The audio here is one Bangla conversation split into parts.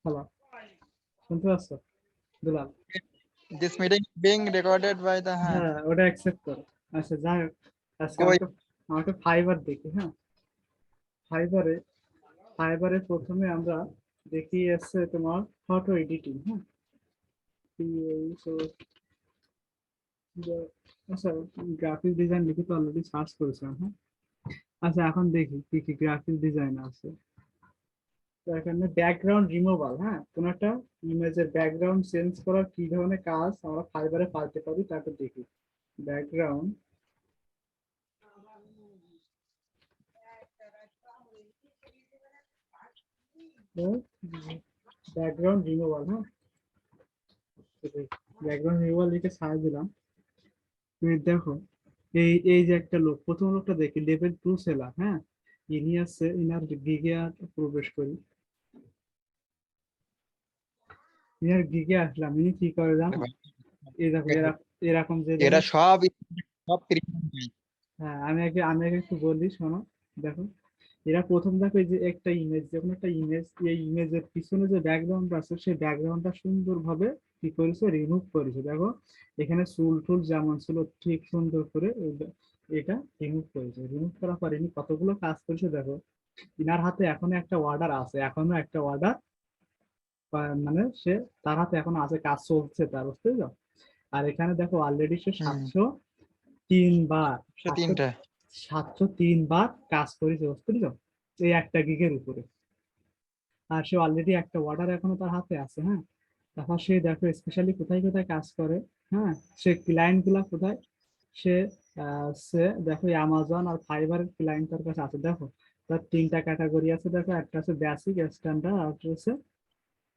হ্যালো, শুনতে পাচ্ছ দুলাল? This meeting being recorded by the hand. হ্যাঁ, ওটা অ্যাকসেপ্ট করো। আচ্ছা, যাই হোক, আজকে Go. আমাকে ফাইবার দেখি। হ্যাঁ, ফাইবারে ফাইবারে প্রথমে আমরা দেখি আছে তোমার ফটো এডিটিং। হ্যাঁ, so, আচ্ছা, গ্রাফিক ডিজাইন লিখে তো অলরেডি সার্চ করেছিলাম। হ্যাঁ, আচ্ছা, এখন দেখি কি কি গ্রাফিক ডিজাইন আছে। তো এখানে ব্যাকগ্রাউন্ড রিমুভাল। হ্যাঁ, কোন একটা ইমেজের ব্যাকগ্রাউন্ড চেঞ্জ করার কি ধরনের কাজ আমরা ফাইবারে পাইতে পারি তাকে দেখি। Background background removal. হ্যাঁ, ব্যাকগ্রাউন্ড রিমুভাল লিখে সার্চ দিলাম। তুমি দেখো, এই এই যে একটা লোক, প্রথম লোকটা দেখি লেভেল 2 সেলার। হ্যাঁ, ইনি আছে, ইনার গিগে প্রবেশ করি। ইনার গিগে আসলাম, ইনি কি করে জানো? এই দেখো, এরকম যে এরা ধরনের। সব সব creation। হ্যাঁ, আমি আগে একটু বলি, শোনো। দেখো, এরা প্রথম দেখো এই যে একটা ইমেজ, যখন একটা ইমেজ, এই ইমেজের পিছনে যে ব্যাকগ্রাউন্ড আছে সেই ব্যাকগ্রাউন্ডটা সুন্দরভাবে কি করেছে, রিমুভ করেছে। দেখো, এখানে চুল টুল যেমন ছিল ঠিক সুন্দর করে এটা রিমুভ করেছে। রিমুভ করার পর ইনি কতগুলো কাজ করেছে দেখো। ইনার হাতে এখনো একটা অর্ডার আছে, এখনো একটা অর্ডার, মানে সে, তার হাতে এখনো আছে, কাজ চলছে তার, বুঝতে পেরেছো? আর এখানে দেখো অলরেডি সে 703 বার, সাতশো তিনটা 703 বার কাজ করেছে, বুঝতে পেরেছো? এই একটা গিগের উপরে। আর সে অলরেডি একটা অর্ডার এখনো তার হাতে আছে। হ্যাঁ, তারপর সে দেখো স্পেশালি কোথায় কোথায় কাজ করে। হ্যাঁ, সে ক্লায়েন্ট গুলা কোথায়, সে সে দেখো অ্যামাজন আর ফাইবার ক্লায়েন্ট তার কাছে আছে। দেখো, তার তিনটা ক্যাটাগরি আছে। দেখো, একটা আছে বেসিক, স্ট্যান্ডার্ড, আর একটা হচ্ছে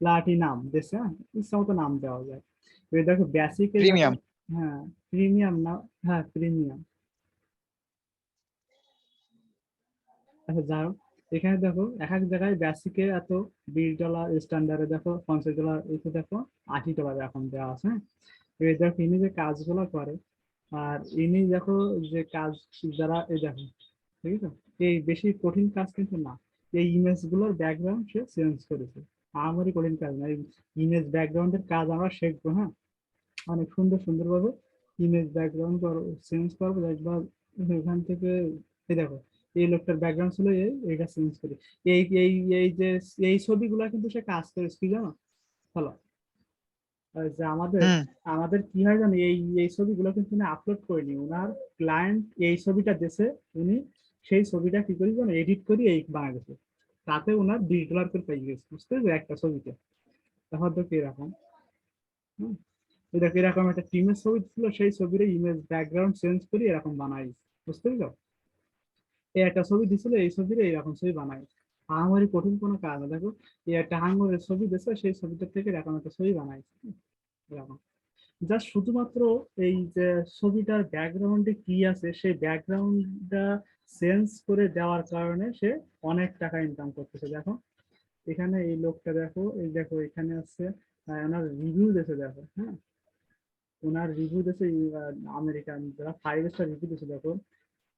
প্লাটিনাম দেশে। হ্যাঁ, ইচ্ছা মতো নাম দেওয়া যায়। এবার দেখো বেসিকে দেখো। প্রিমিয়াম। হ্যাঁ, প্রিমিয়াম না। হ্যাঁ, প্রিমিয়াম। আচ্ছা, যাই হোক, এখানে দেখো এক এক জায়গায় বেসিকে এত $20, স্ট্যান্ডার্ডে দেখো $50, এতে দেখো $80 এখন দেওয়া আছে। হ্যাঁ, এবার দেখো ইনি যে কাজগুলো করে, আর ইনি দেখো যে কাজ, যারা এই দেখো, ঠিক আছে, এই বেশি কঠিন কাজ কিন্তু না। এই ইমেজ গুলোর ব্যাকগ্রাউন্ড সে চেঞ্জ করেছে। আমারই কঠিন কাজ না, এই ইমেজ ব্যাকগ্রাউন্ডের কাজ আমরা শিখবো। হ্যাঁ, অনেক সুন্দর সুন্দর ভাবে ইমেজ ব্যাকগ্রাউন্ড চেঞ্জ করবো একবার। এখান থেকে এই দেখো, এই লোকটার ব্যাকগ্রাউন্ড ছিল এইটা চেঞ্জ করি। এই এই এই যে এই ছবিগুলা কিন্তু সে কাজ করেছে, কি জানো? হলো, যে আমাদের হুম। আমাদের কি হয় জানো, এই এই ছবিগুলো কিন্তু উনি আপলোড করেনি। ওনার ক্লায়েন্ট এই ছবিটা দেশে, উনি সেই ছবিটা কি করি জানো, এডিট করি এই বানা গেছে। তাতে ওনার $20 করে পেয়ে গেছে, বুঝতে পেরেছো, একটা ছবিতে। তাহলে তো কিরকম। হুম, এই দেখো, এরকম একটা টিমের ছবি ছিল, সেই ছবির ইমেজ ব্যাকগ্রাউন্ড চেঞ্জ করে এরকম বানাই, বুঝতে পেরেছো? এই একটা ছবি দিছিল, এই ছবির এইরকম ছবি বানাই। আমারই কঠিন কোনো কাজ না। দেখো, এই একটা হাঙ্গরের ছবি দিছে, সেই ছবিটা থেকে এরকম একটা ছবি বানাই, এরকম। জাস্ট শুধুমাত্র এই যে ছবিটার ব্যাকগ্রাউন্ডে কি আছে সেই ব্যাকগ্রাউন্ডটা চেঞ্জ করে দেওয়ার কারণে সে অনেক টাকা ইনকাম করতেছে। দেখো, এখানে এই লোকটা দেখো, এই দেখো এখানে আছে, ওনার রিভিউ দিয়েছে দেখো। হ্যাঁ, ওনার রিভিউ দিয়েছে, আমেরিকান যারা 5 স্টার রিভিউ দিয়েছে দেখো।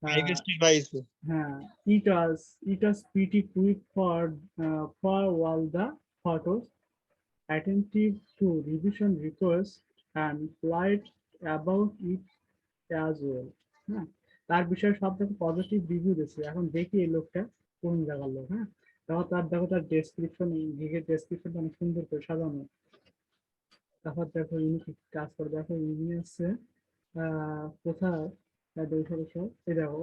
আহ, হ্যাঁ, it was it was pretty quick for all the photos, attentive to revision requests, and polite about it as well. হ্যাঁ, তার বিষয়ে সব থেকে পজিটিভ রিভিউ দিচ্ছে। এখন দেখি এই লোকটা কোন জায়গার লোক। হ্যাঁ, তারপর তার দেখো তার ডেসক্রিপশন, গিগের ডেসক্রিপশনটা অনেক সুন্দর করে সাজানো। তারপর দেখো ইনি কি কাজ করে, দেখো ইনি আছে কোথায়, এই দেখো,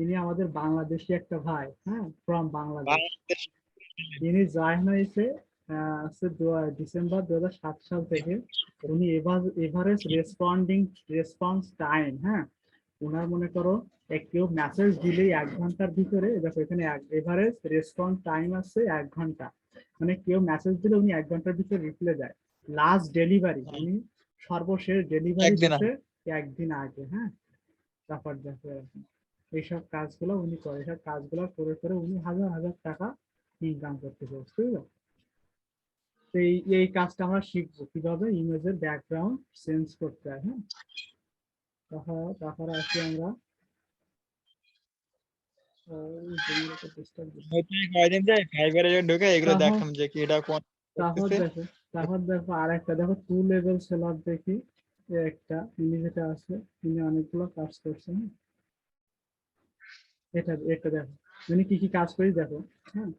ইনি আমাদের বাংলাদেশি একটা ভাই। হ্যাঁ, ফ্রম বাংলাদেশ। বাংলাদেশ। ইনি জয়েন হয়েছে ডিসেম্বর 2007 সাল থেকে। উনি এভারেজ রেসপন্স টাইম, হ্যাঁ, ওনার মনে করো কেউ মেসেজ দিলেই 1 ঘন্টার ভিতরে, দেখো এখানে এভারেজ রেসপন্স টাইম আছে 1 ঘন্টা। মানে কেউ মেসেজ দিলে উনি 1 ঘন্টার ভিতরে রিপ্লাই দেয়। লাস্ট ডেলিভারি, উনি সর্বশেষ ডেলিভারি একদিন দিতে 1 দিন আগে। হ্যাঁ, তারপর দেখো এরকম এইসব কাজগুলো উনি করে, এইসব কাজগুলো করে করে উনি হাজার হাজার টাকা ইনকাম করতেছে, বুঝতে পেরেছো? তো এই কাজটা আমরা শিখবো কিভাবে ইমেজের ব্যাকগ্রাউন্ড চেঞ্জ করতে হয়। হ্যাঁ, তারপরে আসি আমরা ডিস্টার্ব দিচ্ছে। কয়দিন যায় ফাইবারে ঢুকে এগুলো তাহলে দেখলাম যে কি এটা কোন তারপর করতেছে। দেখো আরেকটা দেখো 2 লেভেল সেলার দেখি। একটা ইনি যেটা আছে, ইনি অনেকগুলো কাজ করছেন। এটা দেখো ইনি কি কি কাজ করি দেখো। হ্যাঁ,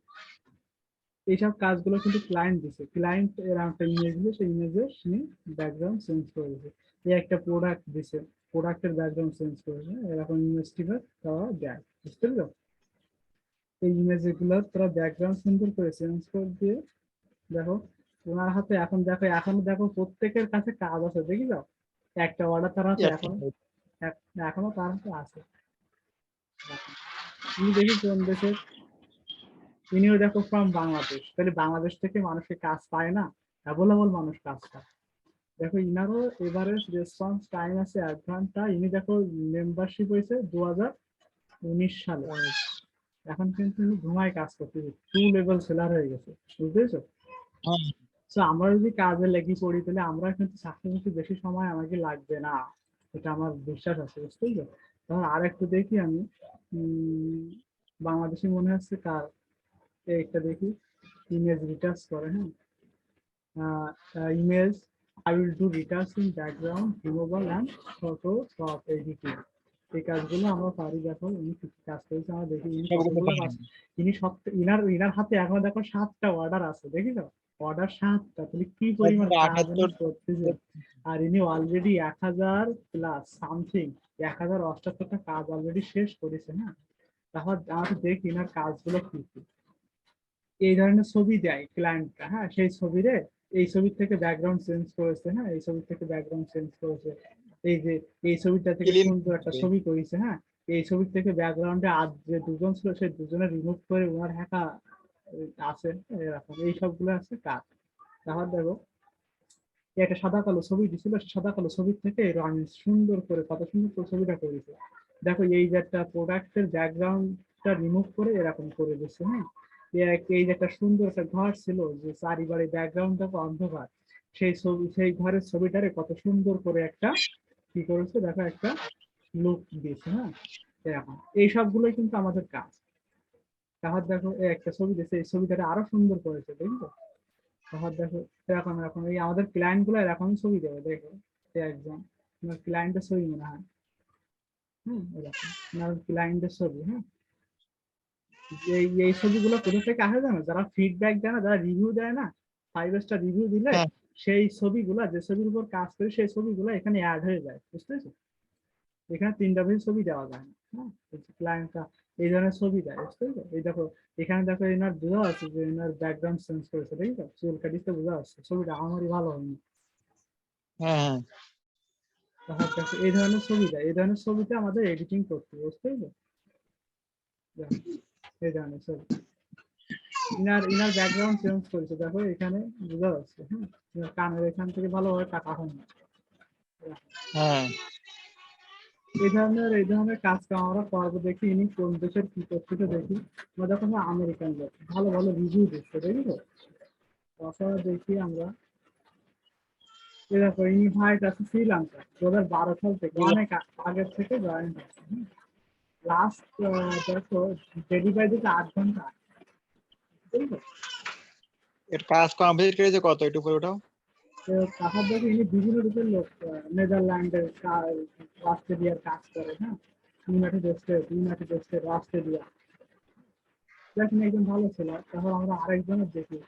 এইসব কাজগুলো কিন্তু ক্লায়েন্ট দিছে, ক্লায়েন্ট এর একটা ইমেজ দিয়ে সেই ইমেজে সে ব্যাকগ্রাউন্ড চেঞ্জ করে দিছে। এই একটা প্রোডাক্ট দিছে, প্রোডাক্টের ব্যাকগ্রাউন্ড চেঞ্জ করেছে, এরকম ইমেজটিকে তারা দেয়, বুঝতে পেরেছো? এই ইমেজ গুলো তারা ব্যাকগ্রাউন্ড সুন্দর করে চেঞ্জ করে দিয়ে দেখো ওনার হাতে এখন দেখো প্রত্যেকের কাছে কাজ আছে, দেখি যাও একটা অর্ডার তার হাতে এখনো তার হাতে আছে। তুমি দেখি কোন দেশের, ইনিও দেখো ফ্রম বাংলাদেশ, তাহলে বাংলাদেশ থেকে মানুষের কাজ পায় না, অ্যাভেলেবল মানুষ কাজ পায়। দেখো ইনারও এভারেজ রেসপন্স টাইম আছে 1 ঘন্টা। ইনি দেখো মেম্বারশিপ হয়েছে 2019 সালে। এখন কিন্তু ইনি ঘুমায় কাজ করতেছে, 2 লেভেল সেলার হয়ে গেছে, বুঝতেছো? তো আমরা যদি কাজে লেগে পড়ি তাহলে আমরা কিন্তু চাকরি বেশি সময় আমাকে লাগবে না, এটা আমার বিশ্বাস আছে, বুঝতে পেরেছো? তখন আর একটু দেখি আমি, বাংলাদেশি মনে হচ্ছে কার, একটা দেখি, ইমেজ রিটাচ করে। হ্যাঁ, image, I will do retouching, background removal and Photoshop editing। এই কাজগুলো আমরা পারি। দেখো ইনি কি কি কাজ করেছে আমরা দেখি, ইনি কতগুলো কাজ, ইনি সব, ইনার হাতে এখন দেখো 7টা অর্ডার আছে, দেখি তো অর্ডার 7টা, তাহলে কি পরিমাণ কাজ উনি 78 করতেছে। আর ইনি অলরেডি 1000 প্লাস সামথিং, 1078টা কাজ অলরেডি শেষ করেছে। হ্যাঁ, তারপর আমরা দেখি ইনার কাজগুলো কি কি। এই ধরনের ছবি দেয় ক্লায়েন্টরা, হ্যাঁ, সেই ছবিরে এই ছবির থেকে ব্যাকগ্রাউন্ড চেঞ্জ করেছে, হ্যাঁ, এই ছবির থেকে ব্যাকগ্রাউন্ড চেঞ্জ করেছে, এই যে এই ছবিটা থেকে ক্লিন সুন্দর একটা ছবি করেছে। হ্যাঁ, এই ছবির থেকে ব্যাকগ্রাউন্ডে আর যে দুজন ছিল সেই দুজনে রিমুভ করে ওনার হ্যাকা আছে, এরকম এই সবগুলো আছে কাজ। তারপর দেখো একটা সাদা কালো ছবি দিছিল, সাদা কালো ছবির থেকে রং সুন্দর করে কত সুন্দর করে ছবিটা করেছে। দেখো এই যে একটা প্রোডাক্টের ব্যাকগ্রাউন্ডটা রিমুভ করে এরকম করে দিচ্ছে। হ্যাঁ, এই যে একটা সুন্দর একটা ঘর ছিল যে চারিবারে ব্যাকগ্রাউন্ড দেখো অন্ধকার, সেই ছবি, সেই ঘরের ছবিটারে কত সুন্দর করে একটা কি করেছে দেখো, একটা লুক দিয়েছে। হ্যাঁ, এরকম এই সবগুলোই কিন্তু আমাদের কাজ। তারপর দেখো একটা ছবি দিয়েছে, এই ছবিটারে আরো সুন্দর করেছে, দেখো। তারপর দেখো এরকম এরকম এই আমাদের ক্লায়েন্ট গুলো এরকমই ছবি দেবে, দেখো একজন ক্লায়েন্টের ছবি মনে হয়। হ্যাঁ, এরকম ক্লায়েন্টের ছবি। হ্যাঁ, এই ছবিগুলো কোথা থেকে আসে জানো? যারা ফিডব্যাক দেয় না, যারা রিভিউ দেয় না, 5 স্টার রিভিউ দিলে হ্যাঁ সেই ছবিগুলা, যে ছবির উপর কাজ করে সেই ছবিগুলো এখানে অ্যাড হয়ে যায়, বুঝতে পেরেছো? এখানে 3টা বেশি ছবি দেওয়া যায় না। হ্যাঁ, ক্লায়েন্টরা এই ধরনের ছবি দেয়, বুঝতে পেরেছো? এই দেখো এখানে দেখো এনার বোঝা আছে যে এনার ব্যাকগ্রাউন্ড চেঞ্জ করেছে, দেখো চুল কাটিতে বোঝা যাচ্ছে ছবিটা আমারই ভালো হয়নি। হ্যাঁ তারপর দেখো এই ধরনের ছবি দেয়, এই ধরনের ছবিতে আমাদের এডিটিং করতে হবে, বুঝতে পেরেছো? দেখো, এই ধরনের ছবি ইনার ব্যাকগ্রাউন্ড চেঞ্জ করেছে, দেখো এখানে বোঝা যাচ্ছে। হ্যাঁ, ইনার কানের এখান থেকে ভালোভাবে কাটা হয়নি। হ্যাঁ এই ধরনের কাজ আমরা করবো। দেখি ইনি কোন দেশের কি করতেছে দেখি। আমরা যখন আমেরিকান লোক ভালো ভালো রিভিউ দিচ্ছে, দেখি তো। তাছাড়া দেখি আমরা, এই দেখো ইনি ভাইট আছে শ্রীলঙ্কা, 2012 সাল থেকে অনেক আগের থেকে জয়েন হচ্ছে। লাস্ট দেখো ডেলিভারি দিতে 8 ঘন্টা আগে, বুঝলি? এর কাজ কমপ্লিট করেছে কত, একটু করে ওঠাও। তারপর দেখো ইনি বিভিন্ন দেশের লোক, নেদারল্যান্ডের, অস্ট্রেলিয়ার কাজ করে। হ্যাঁ, ইউনাইটেড স্টেট, অস্ট্রেলিয়া, দেখুন একজন ভালো ছিল। তারপর আমরা আরেকজনের দেখি।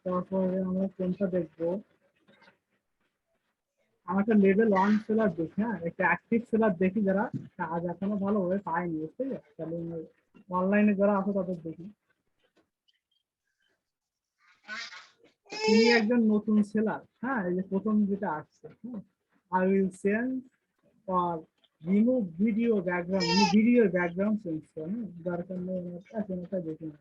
তারপরে আমরা কোনটা দেখবো, আমার একটা লেভেল 1 সেলার দেখি। হ্যাঁ, একটা অ্যাক্টিভ সেলার দেখি যারা কাজ এখনো ভালোভাবে পায়নি, বুঝতে পারছো? তাহলে অনলাইনে যারা আছে তাদের দেখি। তিনি একজন নতুন সেলার। হ্যাঁ, এই যে প্রথম যেটা আসছে, হ্যাঁ, I will change or remove video background, video background change করে। হ্যাঁ, দরকার নেই একটা দেখি না।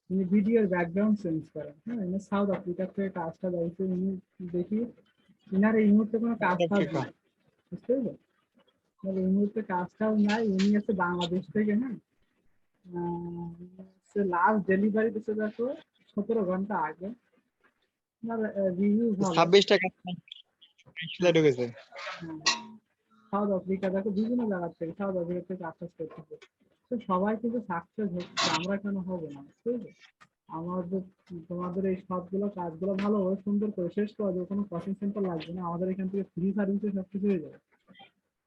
উনি ভিডিওর ব্যাকগ্রাউন্ড চেঞ্জ করেন। হ্যাঁ, ইনি সাউথ আফ্রিকা থেকে কাজটা যাইছে। উনি দেখি ইনার এই মুহূর্তে কোনো কাজ টাজ নাই, বুঝতে পেরেছো? এই মুহূর্তে কাজ টাজ নাই, উনি আছে বাংলাদেশ থেকে। হ্যাঁ, লাস্ট ডেলিভারি দিতে দেখো 17 ঘন্টা আগে। রিভিউ ভালো। 26 টাকা ঢুকেছে। সাউথ আফ্রিকা দেখো বিভিন্ন জায়গা থেকে, সাউথ আফ্রিকা থেকে কাজ টাজ করতেছে। তো সবাই কিন্তু সাকসেস হচ্ছে, আমরা কেন হব না? ঠিক আছে, আমাদের তোমাদের এই সবগুলো কাজগুলো ভালোভাবে সুন্দর করে শেষ করা যাবে, কোনো কোচিং সেন্টার লাগবে না, আমাদের এখান থেকে ফ্রি সার্ভিসে সবকিছু হয়ে যাবে।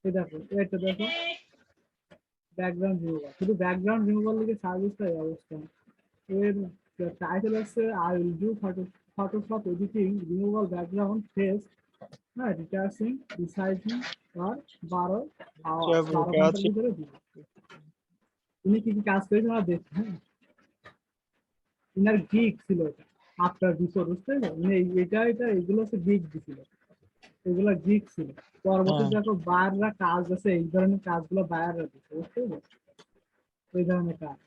এই দেখো, এটা দেখো, ব্যাকগ্রাউন্ড রিমুভার, শুধু ব্যাকগ্রাউন্ড রিমুভার লিখে সার্ভিসটা এই অবস্থা। এর টাইটেল আছে I will do Photoshop editing removal background face, হ্যাঁ, রিটার্সিং রিসাইজিং আর 12 ঘন্টার ভিতরে দিব। উনি কি কি কাজ করেছেন আমরা দেখছি, হ্যাঁ, ইনার গিগ ছিল এটা, আফটার বিফোর, বুঝতে পারছো? মানে এটা এগুলো হচ্ছে গিগ দিছিল, এগুলো গিগ ছিল। পরবর্তী হ্যাঁ দেখো বায়াররা কাজ আছে, এই ধরনের কাজগুলো বায়াররা দিচ্ছে, বুঝতে পারছো? এই ধরনের কাজ,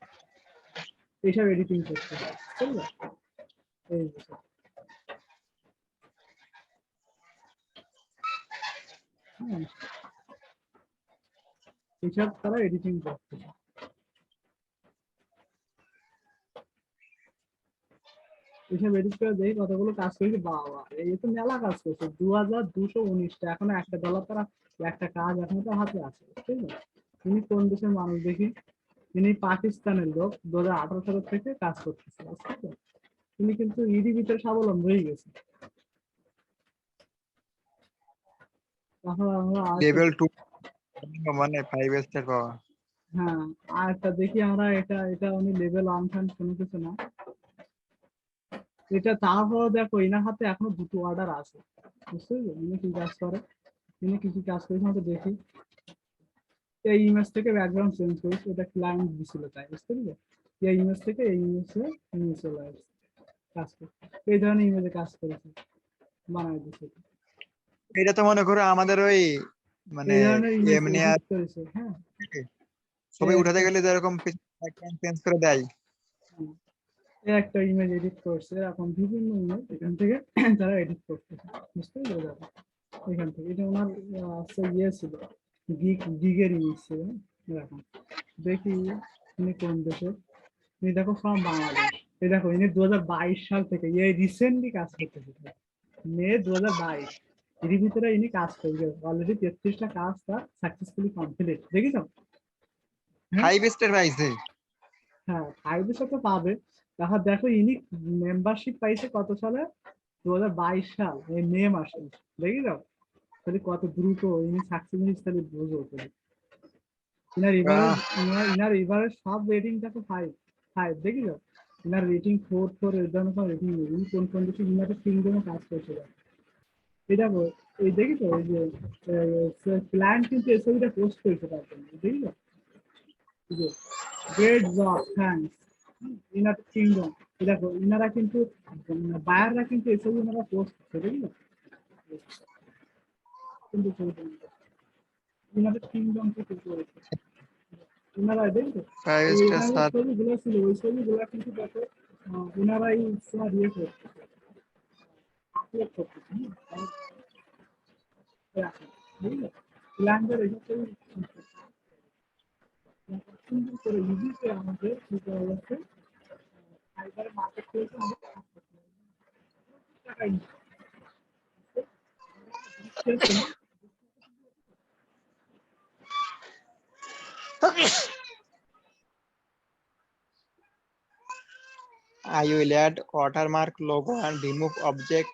এইসব এডিটিং করতে, বুঝতে পারছো? এই বিষয়, হ্যাঁ, এইসব তারা এডিটিং করছে। এইসব এডিট করে দেখি কতগুলো কাজ করেছি, বাবা এই তো মেলা কাজ করছে, 2219টা, এখনো $1 তারা একটা কাজ এখনো তো হাতে আছে, ঠিক আছে? তিনি কোন দেশের মানুষ দেখি, তিনি পাকিস্তানের লোক, 2018 সাল থেকে কাজ করতেছে, বুঝতে পারছো? তিনি কিন্তু ইডি ভিতরে স্বাবলম্বী হয়ে গেছে। তাহলে আমরা আরেকটা, লেভেল 2 মানে 5 স্টার পাওয়া। হ্যাঁ, আরেকটা দেখি আমরা, এটা এটা উনি লেভেল 1 ফান কোনো কিছু না, এটা তারপর দেখো এনার হাতে এখনো 2টো অর্ডার আছে, বুঝতে পারছো? ইনি কি কাজ করে, তিনি কি কি কাজ করেছেন আমাদের দেখি। এই ইমেজ থেকে ব্যাকগ্রাউন্ড চেঞ্জ করেছে, এটা ক্লায়েন্ট দিছিল তাই, বুঝতে পারলে? এই ইমেজ থেকে এই ইমেজে নিয়ে চলে আসছে কাজ করে, এই ধরনের ইমেজে কাজ করেছে, বানাই দিচ্ছে, এটা তো মনে করো আমাদের ওই মানে এই ধরনের ইমেজ এমনি আর এডিট করেছে, হ্যাঁ। ছবি এই উঠাতে একটা, গেলে যেরকম চেঞ্জ করে দেয়। এই একটা ইমেজ এডিট করছে, এখন বিভিন্ন ইমেজ এখান থেকে তারা এডিট করতেছে, বুঝতে পারলে? দেখো এখান থেকে, এটা ওনার ইয়ে ছিল, গিগের ইমেজ ছিল, এরকম। দেখি তিনি কোন দেশের, তুমি দেখো ফ্রম বাংলাদেশ, এই দেখো ইনি 2022 সাল থেকে, এই রিসেন্টলি কাজ করতেছে, মে 2022, এর ভিতরে ইনি কাজ করবে অলরেডি, 33টা কাজ তার সাকসেসফুলি কমপ্লিট, দেখিস? হ্যাঁ, 5 স্টার পাইছে। হ্যাঁ, 5 তো পাবে। তারপর দেখো ইনি মেম্বারশিপ পাইছে কত সালে, 2022 সাল এই মে মাসে, দেখি যাও তাহলে কত দ্রুত ইনি সাকসেসফুল, তাহলে বুঝো তাহলে। ইনার এবারে, বাহ, ইনার এবারে সব রেটিং দেখো 5 দেখি যাও, ইনার রেটিং 4 এর জন্য সব রেটিং নেই, ইনি কোন কোন দেশে ইউনাইটেড কিংডমে কাজ করছে। এই দেখো, এই দেখি তো এই যে ক্লায়েন্ট কিন্তু এই ছবিটা পোস্ট করেছে তার জন্য, দেখি তো, এই যে great job thanks United kingdom, এই দেখো ইনারা কিন্তু, বায়াররা কিন্তু এই ছবি ইনারা পোস্ট করছে, দেখি তো, কিন্তু ছবিটা ইউনাইটেড কিংডম থেকে করেছে ইনারা, দেখি তো। 5 ওই স্টার এখানে যে স্যার। ছবিগুলো ছিল, ওই ছবিগুলো কিন্তু দেখো ইনারাই তোমার ইয়ে করছে, আপলোড করতেছে, ক্লায়েন্টের এইসব ছবি সুন্দর করে ইজিতে আমাদের কি করা যাচ্ছে, ফাইবার মার্কেট প্লেসে আমাদের কাজ করতে হবে, টাকা invest. I will add watermark logo and remove object